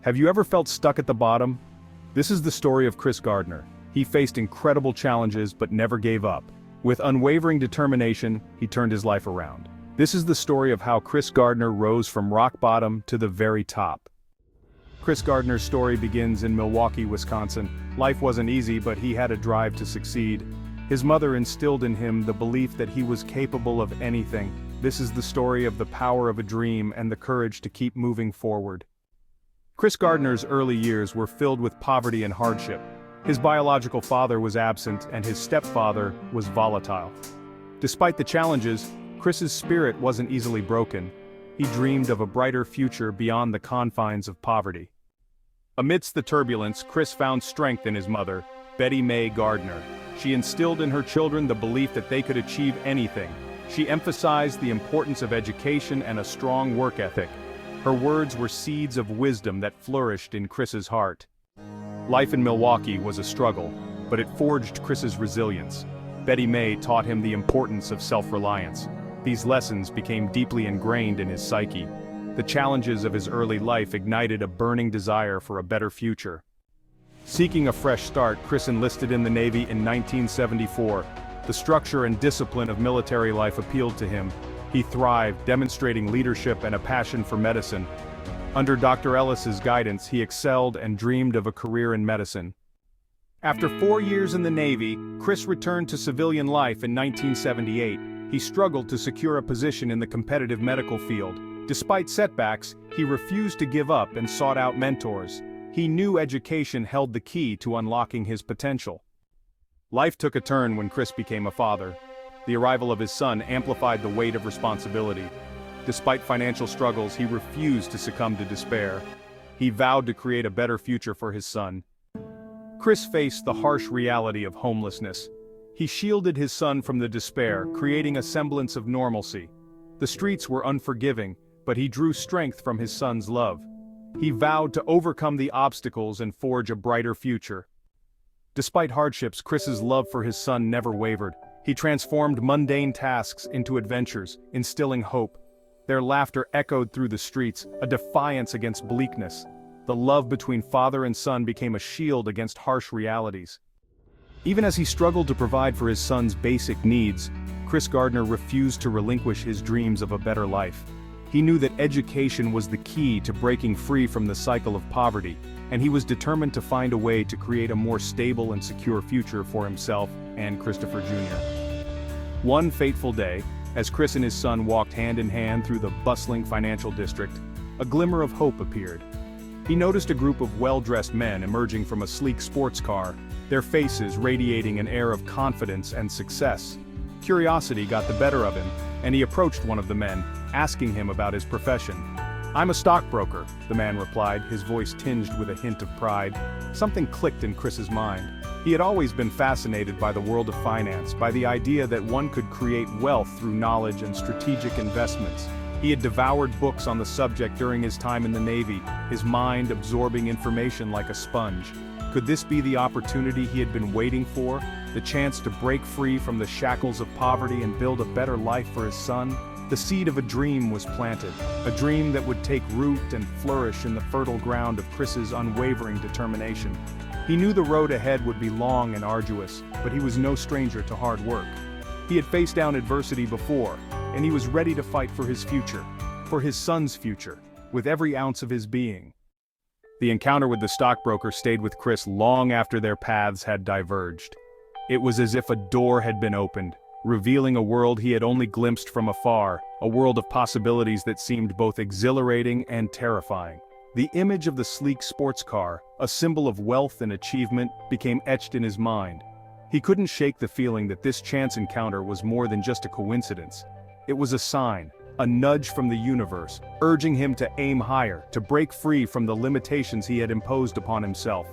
Have you ever felt stuck at the bottom? This is the story of Chris Gardner. He faced incredible challenges but never gave up. With unwavering determination, he turned his life around. This is the story of how Chris Gardner rose from rock bottom to the very top. Chris Gardner's story begins in Milwaukee, Wisconsin. Life wasn't easy, but he had a drive to succeed. His mother instilled in him the belief that he was capable of anything. This is the story of the power of a dream and the courage to keep moving forward. Chris Gardner's early years were filled with poverty and hardship. His biological father was absent and his stepfather was volatile. Despite the challenges, Chris's spirit wasn't easily broken. He dreamed of a brighter future beyond the confines of poverty. Amidst the turbulence, Chris found strength in his mother, Betty Mae Gardner. She instilled in her children the belief that they could achieve anything. She emphasized the importance of education and a strong work ethic. Her words were seeds of wisdom that flourished in Chris's heart. Life in Milwaukee was a struggle, but it forged Chris's resilience. Betty Mae taught him the importance of self-reliance. These lessons became deeply ingrained in his psyche. The challenges of his early life ignited a burning desire for a better future. Seeking a fresh start, Chris enlisted in the Navy in 1974. The structure and discipline of military life appealed to him. He thrived, demonstrating leadership and a passion for medicine. Under Dr. Ellis's guidance, he excelled and dreamed of a career in medicine. After 4 years in the Navy, Chris returned to civilian life in 1978. He struggled to secure a position in the competitive medical field. Despite setbacks, he refused to give up and sought out mentors. He knew education held the key to unlocking his potential. Life took a turn when Chris became a father. The arrival of his son amplified the weight of responsibility. Despite financial struggles, he refused to succumb to despair. He vowed to create a better future for his son. Chris faced the harsh reality of homelessness. He shielded his son from the despair, creating a semblance of normalcy. The streets were unforgiving, but he drew strength from his son's love. He vowed to overcome the obstacles and forge a brighter future. Despite hardships, Chris's love for his son never wavered. He transformed mundane tasks into adventures, instilling hope. Their laughter echoed through the streets, a defiance against bleakness. The love between father and son became a shield against harsh realities. Even as he struggled to provide for his son's basic needs, Chris Gardner refused to relinquish his dreams of a better life. He knew that education was the key to breaking free from the cycle of poverty, and he was determined to find a way to create a more stable and secure future for himself and Christopher Jr. One fateful day, as Chris and his son walked hand in hand through the bustling financial district, a glimmer of hope appeared. He noticed a group of well-dressed men emerging from a sleek sports car, their faces radiating an air of confidence and success. Curiosity got the better of him, and he approached one of the men, asking him about his profession. "I'm a stockbroker," the man replied, his voice tinged with a hint of pride. Something clicked in Chris's mind. He had always been fascinated by the world of finance, by the idea that one could create wealth through knowledge and strategic investments. He had devoured books on the subject during his time in the Navy, his mind absorbing information like a sponge. Could this be the opportunity he had been waiting for? The chance to break free from the shackles of poverty and build a better life for his son? The seed of a dream was planted, a dream that would take root and flourish in the fertile ground of Chris's unwavering determination. He knew the road ahead would be long and arduous, but he was no stranger to hard work. He had faced down adversity before, and he was ready to fight for his future, for his son's future, with every ounce of his being. The encounter with the stockbroker stayed with Chris long after their paths had diverged. It was as if a door had been opened, revealing a world he had only glimpsed from afar, a world of possibilities that seemed both exhilarating and terrifying. The image of the sleek sports car, a symbol of wealth and achievement, became etched in his mind. He couldn't shake the feeling that this chance encounter was more than just a coincidence. It was a sign, a nudge from the universe, urging him to aim higher, to break free from the limitations he had imposed upon himself.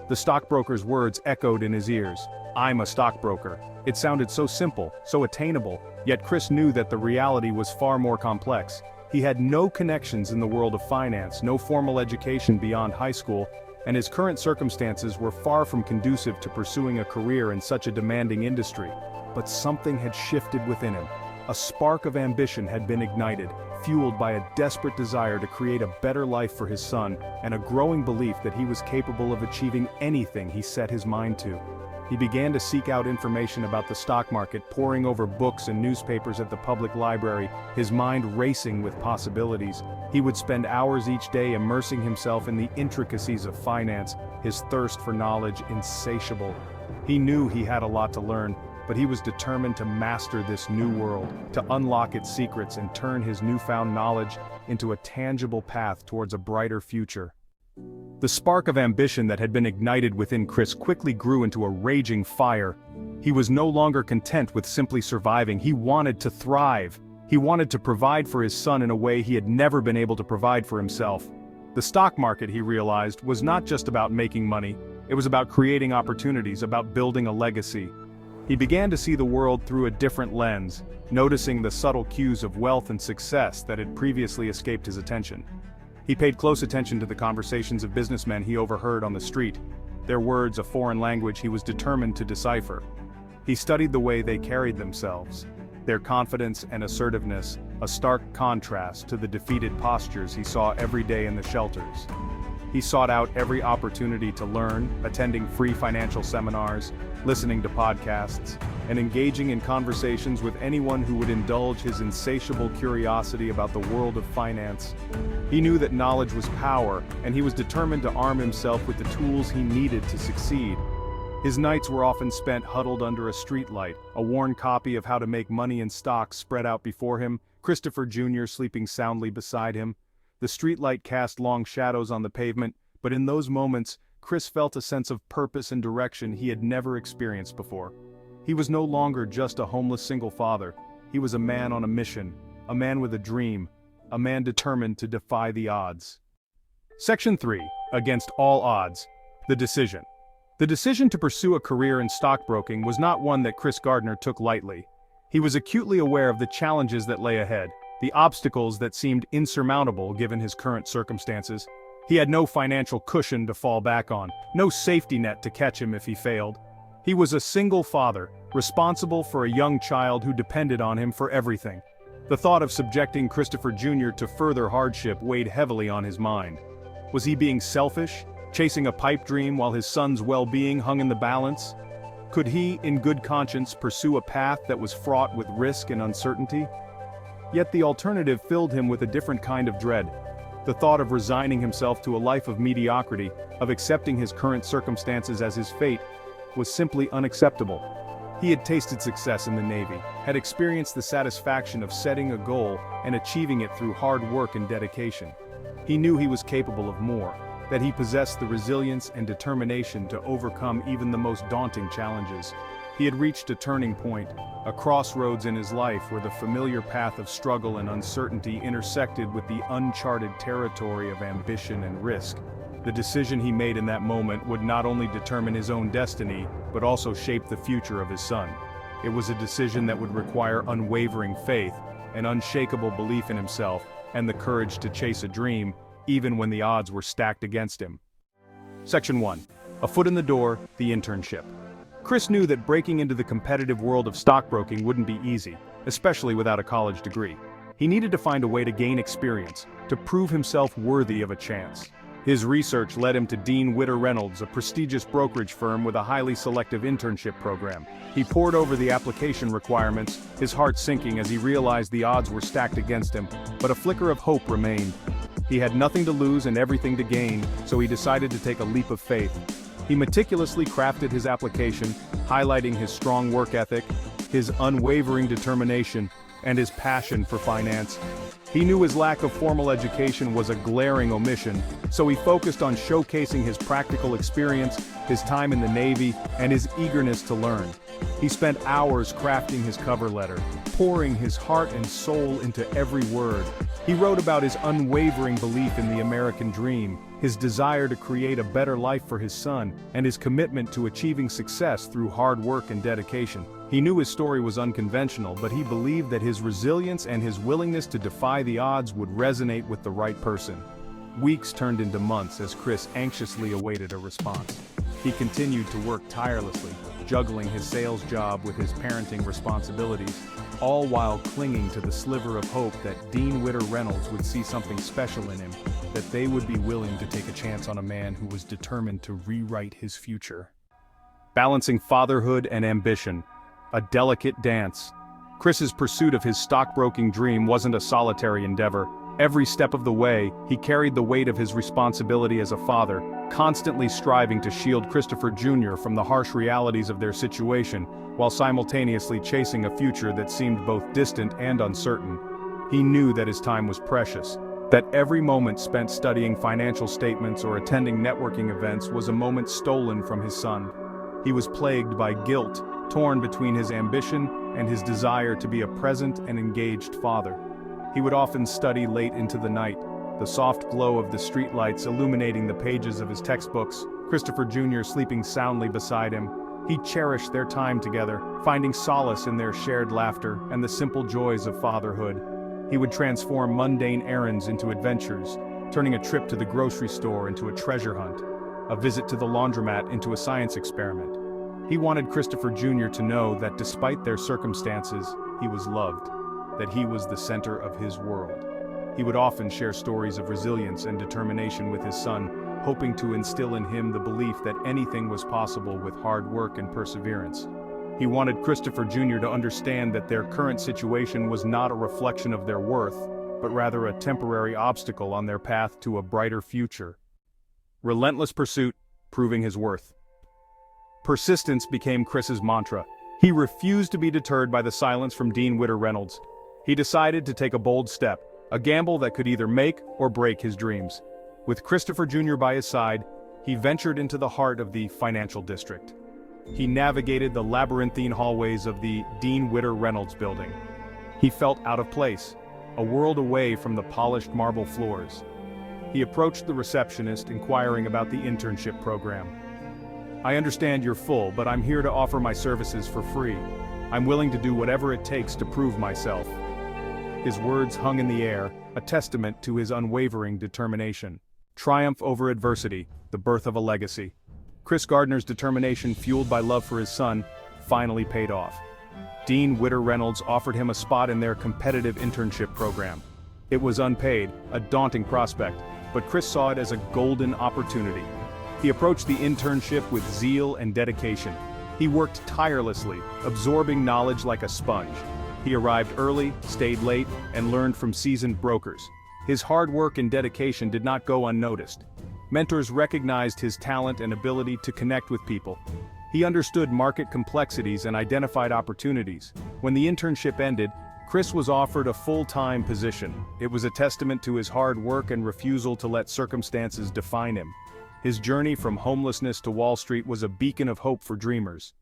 The stockbroker's words echoed in his ears. "I'm a stockbroker." It sounded so simple, so attainable, yet Chris knew that the reality was far more complex. He had no connections in the world of finance, no formal education beyond high school, and his current circumstances were far from conducive to pursuing a career in such a demanding industry. But something had shifted within him. A spark of ambition had been ignited, fueled by a desperate desire to create a better life for his son and a growing belief that he was capable of achieving anything he set his mind to. He began to seek out information about the stock market, poring over books and newspapers at the public library, his mind racing with possibilities. He would spend hours each day immersing himself in the intricacies of finance, his thirst for knowledge insatiable. He knew he had a lot to learn, but he was determined to master this new world, to unlock its secrets and turn his newfound knowledge into a tangible path towards a brighter future. The spark of ambition that had been ignited within Chris quickly grew into a raging fire. He was no longer content with simply surviving. He wanted to thrive. He wanted to provide for his son in a way he had never been able to provide for himself. The stock market, he realized, was not just about making money. It was about creating opportunities, about building a legacy. He began to see the world through a different lens, noticing the subtle cues of wealth and success that had previously escaped his attention. He paid close attention to the conversations of businessmen he overheard on the street, their words a foreign language he was determined to decipher. He studied the way they carried themselves, their confidence and assertiveness, a stark contrast to the defeated postures he saw every day in the shelters. He sought out every opportunity to learn, attending free financial seminars, listening to podcasts, and engaging in conversations with anyone who would indulge his insatiable curiosity about the world of finance. He knew that knowledge was power, and he was determined to arm himself with the tools he needed to succeed. His nights were often spent huddled under a streetlight, a worn copy of How to Make Money in Stocks spread out before him, Christopher Jr. sleeping soundly beside him. The streetlight cast long shadows on the pavement, but in those moments, Chris felt a sense of purpose and direction he had never experienced before. He was no longer just a homeless single father. He was a man on a mission, a man with a dream, a man determined to defy the odds. Section 3. Against all odds. The decision. The decision to pursue a career in stockbroking was not one that Chris Gardner took lightly. He was acutely aware of the challenges that lay ahead, the obstacles that seemed insurmountable given his current circumstances. He had no financial cushion to fall back on, no safety net to catch him if he failed. He was a single father, responsible for a young child who depended on him for everything. The thought of subjecting Christopher Jr. to further hardship weighed heavily on his mind. Was he being selfish, chasing a pipe dream while his son's well-being hung in the balance? Could he, in good conscience, pursue a path that was fraught with risk and uncertainty? Yet the alternative filled him with a different kind of dread. The thought of resigning himself to a life of mediocrity, of accepting his current circumstances as his fate, was simply unacceptable. He had tasted success in the Navy, had experienced the satisfaction of setting a goal and achieving it through hard work and dedication. He knew he was capable of more, that he possessed the resilience and determination to overcome even the most daunting challenges. He had reached a turning point, a crossroads in his life where the familiar path of struggle and uncertainty intersected with the uncharted territory of ambition and risk. The decision he made in that moment would not only determine his own destiny, but also shape the future of his son. It was a decision that would require unwavering faith, an unshakable belief in himself, and the courage to chase a dream, even when the odds were stacked against him. Section 1. A foot in the door, the internship. Chris knew that breaking into the competitive world of stockbroking wouldn't be easy, especially without a college degree. He needed to find a way to gain experience, to prove himself worthy of a chance. His research led him to Dean Witter Reynolds, a prestigious brokerage firm with a highly selective internship program. He pored over the application requirements, his heart sinking as he realized the odds were stacked against him, but a flicker of hope remained. He had nothing to lose and everything to gain, so he decided to take a leap of faith. He meticulously crafted his application, highlighting his strong work ethic, his unwavering determination, and his passion for finance. He knew his lack of formal education was a glaring omission, so he focused on showcasing his practical experience, his time in the Navy, and his eagerness to learn. He spent hours crafting his cover letter, pouring his heart and soul into every word. He wrote about his unwavering belief in the American dream, his desire to create a better life for his son, and his commitment to achieving success through hard work and dedication. He knew his story was unconventional, but he believed that his resilience and his willingness to defy the odds would resonate with the right person. Weeks turned into months as Chris anxiously awaited a response. He continued to work tirelessly, juggling his sales job with his parenting responsibilities. all while clinging to the sliver of hope that Dean Witter Reynolds would see something special in him, that they would be willing to take a chance on a man who was determined to rewrite his future. Balancing fatherhood and ambition, a delicate dance. Chris's pursuit of his stockbroking dream wasn't a solitary endeavor. Every step of the way, he carried the weight of his responsibility as a father, constantly striving to shield Christopher Jr. from the harsh realities of their situation, while simultaneously chasing a future that seemed both distant and uncertain. He knew that his time was precious, that every moment spent studying financial statements or attending networking events was a moment stolen from his son. He was plagued by guilt, torn between his ambition and his desire to be a present and engaged father. He would often study late into the night, the soft glow of the streetlights illuminating the pages of his textbooks, Christopher Jr. sleeping soundly beside him. He cherished their time together, finding solace in their shared laughter and the simple joys of fatherhood. He would transform mundane errands into adventures, turning a trip to the grocery store into a treasure hunt, a visit to the laundromat into a science experiment. He wanted Christopher Jr. to know that despite their circumstances, he was loved, that he was the center of his world. He would often share stories of resilience and determination with his son, hoping to instill in him the belief that anything was possible with hard work and perseverance. He wanted Christopher Jr. to understand that their current situation was not a reflection of their worth, but rather a temporary obstacle on their path to a brighter future. Relentless pursuit, proving his worth. Persistence became Chris's mantra. He refused to be deterred by the silence from Dean Witter Reynolds. He decided to take a bold step, a gamble that could either make or break his dreams. With Christopher Jr. by his side, he ventured into the heart of the financial district. He navigated the labyrinthine hallways of the Dean Witter Reynolds building. He felt out of place, a world away from the polished marble floors. He approached the receptionist, inquiring about the internship program. "I understand you're full, but I'm here to offer my services for free. I'm willing to do whatever it takes to prove myself." His words hung in the air, a testament to his unwavering determination. Triumph over adversity, the birth of a legacy. Chris Gardner's determination, fueled by love for his son, finally paid off. Dean Witter Reynolds offered him a spot in their competitive internship program. It was unpaid, a daunting prospect, but Chris saw it as a golden opportunity. He approached the internship with zeal and dedication. He worked tirelessly, absorbing knowledge like a sponge. He arrived early, stayed late, and learned from seasoned brokers. His hard work and dedication did not go unnoticed. Mentors recognized his talent and ability to connect with people. He understood market complexities and identified opportunities. When the internship ended, Chris was offered a full-time position. It was a testament to his hard work and refusal to let circumstances define him. His journey from homelessness to Wall Street was a beacon of hope for dreamers.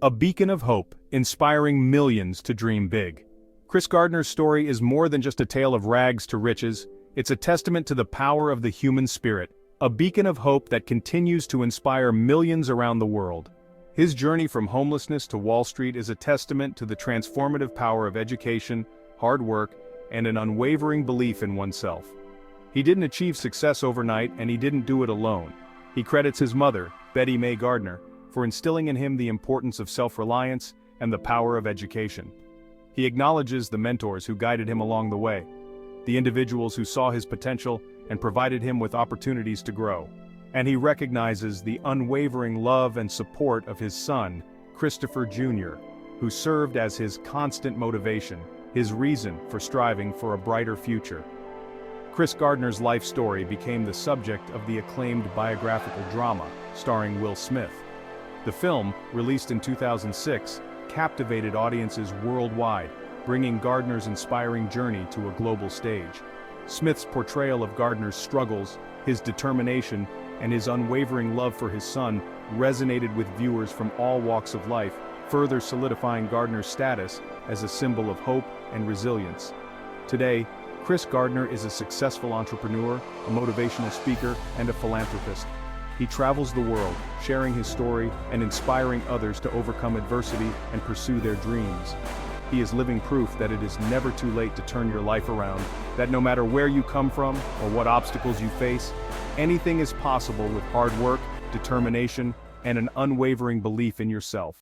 A beacon of hope, inspiring millions to dream big. Chris Gardner's story is more than just a tale of rags to riches. It's a testament to the power of the human spirit, a beacon of hope that continues to inspire millions around the world. His journey from homelessness to Wall Street is a testament to the transformative power of education, hard work, and an unwavering belief in oneself. He didn't achieve success overnight, and he didn't do it alone. He credits his mother, Betty Mae Gardner, for instilling in him the importance of self-reliance and the power of education. He acknowledges the mentors who guided him along the way, the individuals who saw his potential and provided him with opportunities to grow. And he recognizes the unwavering love and support of his son, Christopher Jr., who served as his constant motivation, his reason for striving for a brighter future. Chris Gardner's life story became the subject of the acclaimed biographical drama, starring Will Smith. The film, released in 2006, captivated audiences worldwide, bringing Gardner's inspiring journey to a global stage. Smith's portrayal of Gardner's struggles, his determination, and his unwavering love for his son resonated with viewers from all walks of life, further solidifying Gardner's status as a symbol of hope and resilience. Today, Chris Gardner is a successful entrepreneur, a motivational speaker, and a philanthropist. He travels the world, sharing his story and inspiring others to overcome adversity and pursue their dreams. He is living proof that it is never too late to turn your life around, that no matter where you come from or what obstacles you face, anything is possible with hard work, determination, and an unwavering belief in yourself.